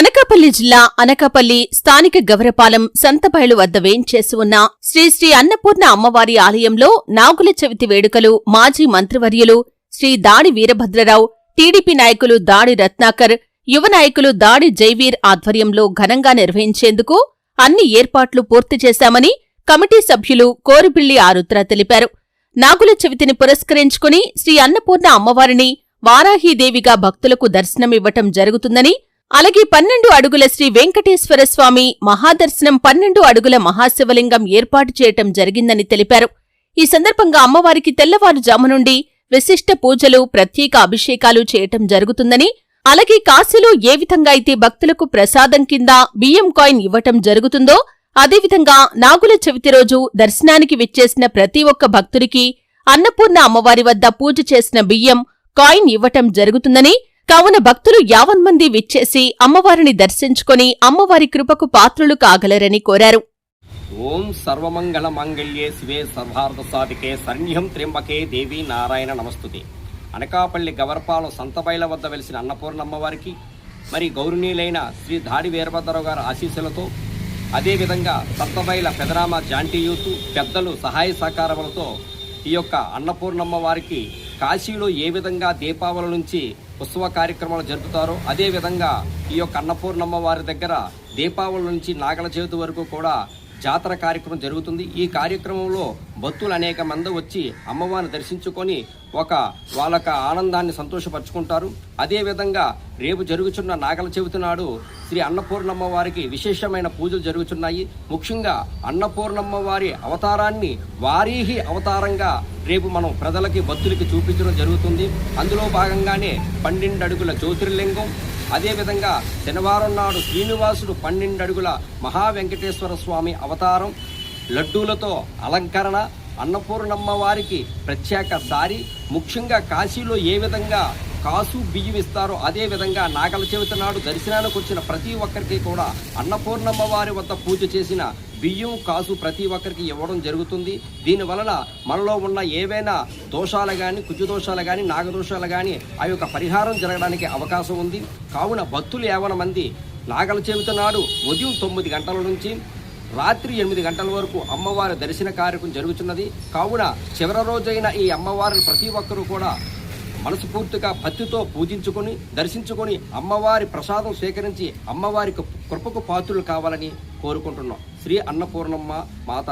అనకాపల్లి జిల్లా అనకాపల్లి స్థానిక గవరపాలెం సంతబయలు వద్ద వేంచేసి ఉన్న శ్రీ శ్రీ అన్నపూర్ణ అమ్మవారి ఆలయంలో నాగుల చవితి వేడుకలు మాజీ మంత్రివర్యులు శ్రీ దాడి వీరభద్రరావు, టీడీపీ నాయకులు దాడి రత్నాకర్, యువ నాయకులు దాడి జైవీర్ ఆధ్వర్యంలో ఘనంగా నిర్వహించేందుకు అన్ని ఏర్పాట్లు పూర్తి చేశామని కమిటీ సభ్యులు కోరిపిల్లి ఆరుద్ర తెలిపారు. నాగుల చవితిని పురస్కరించుకుని శ్రీ అన్నపూర్ణ అమ్మవారిని వారాహీదేవిగా భక్తులకు దర్శనమివ్వటం జరుగుతుందని, అలాగే 12 అడుగుల శ్రీ వెంకటేశ్వర స్వామి మహాదర్శనం 12 అడుగుల మహాశివలింగం ఏర్పాటు చేయటం జరిగిందని తెలిపారు. ఈ సందర్భంగా అమ్మవారికి తెల్లవారుజాము నుండి విశిష్ట పూజలు, ప్రత్యేక అభిషేకాలు చేయటం జరుగుతుందని, అలాగే కాశీలో ఏ విధంగా అయితే భక్తులకు ప్రసాదం కింద బియ్యం కాయిన్ ఇవ్వటం జరుగుతుందో అదేవిధంగా నాగుల చవితి రోజు దర్శనానికి విచ్చేసిన ప్రతి ఒక్క భక్తుడికి అన్నపూర్ణ అమ్మవారి వద్ద పూజ చేసిన బియ్యం కాయిన్ ఇవ్వటం జరుగుతుందని, కావున భక్తులు 50 మంది విచ్చేసి అమ్మవారిని దర్శించుకుని అమ్మవారి కృపకు పాత్రులు కాగలరని కోరారు. ఓం సర్వమంగళ మంగళ్యే శివే సర్వార్థ సాధికే శరణ్యం త్ర్యంబకే దేవి నారాయణ నమస్తుతే. అనకాపల్లి గవరపాలెం సంతబైల వద్ద వెలిసిన అన్నపూర్ణమ్మవారికి మరి గౌరవనీయులైన శ్రీ దాడి వీరభద్రరావు గారి ఆశీస్సులతో, అదేవిధంగా సంతబైల పెదరామ జాంటీ యూత్ పెద్దలు సహాయ సహకారములతో ఈ యొక్క అన్నపూర్ణమ్మ వారికి కాశీలో ఏ విధంగా దీపావళి నుంచి ఉత్సవ కార్యక్రమాలు జరుపుతారో అదేవిధంగా ఈ యొక్క అన్నపూర్ణమ్మ వారి దగ్గర దీపావళి నుంచి నాగల చవితి వరకు కూడా జాతర కార్యక్రమం జరుగుతుంది. ఈ కార్యక్రమంలో భక్తులు అనేక మంది వచ్చి అమ్మవారిని దర్శించుకొని వాళ్ళక ఆనందాన్ని సంతోషపరుచుకుంటారు. అదేవిధంగా రేపు జరుగుతున్న నాగల చవితి నాడు శ్రీ అన్నపూర్ణమ్మ వారికి విశేషమైన పూజలు జరుగుతున్నాయి. ముఖ్యంగా అన్నపూర్ణమ్మ వారి అవతారాన్ని వారీహి అవతారంగా రేపు మనం ప్రజలకి భక్తులకి చూపించడం జరుగుతుంది. అందులో భాగంగానే 12 అడుగుల జ్యోతిర్లింగం, అదేవిధంగా శనివారం నాడు శ్రీనివాసుడు 12 అడుగుల మహావెంకటేశ్వర స్వామి అవతారం, లడ్డూలతో అలంకరణ, అన్నపూర్ణమ్మ వారికి ప్రత్యేక సారి, ముఖ్యంగా కాశీలో ఏ విధంగా కాసు బియ్యం ఇస్తారో అదేవిధంగా నాగల చవితి నాడు దర్శనానికి వచ్చిన ప్రతి ఒక్కరికి కూడా అన్నపూర్ణమ్మ వారి వద్ద పూజ చేసిన బియ్యం కాసు ప్రతి ఒక్కరికి ఇవ్వడం జరుగుతుంది. దీనివలన మనలో ఉన్న ఏవైనా దోషాలు కానీ, కుజదోషాలు కానీ, నాగదోషాలు కానీ ఆ యొక్క పరిహారం జరగడానికి అవకాశం ఉంది. కావున భక్తులు 50 మంది నాగల చవితి నాడు ఉదయం 9 గంటల నుంచి రాత్రి 8 గంటల వరకు అమ్మవారి దర్శన కార్యక్రమం జరుగుతున్నది. కావున చివరి రోజైన ఈ అమ్మవారిని ప్రతి ఒక్కరూ కూడా మనస్ఫూర్తిగా భక్తితో పూజించుకొని దర్శించుకొని అమ్మవారి ప్రసాదం స్వీకరించి అమ్మవారికి కృపకు పాత్రులు కావాలని కోరుకుంటున్నాం. శ్రీ అన్నపూర్ణమ్మ మాత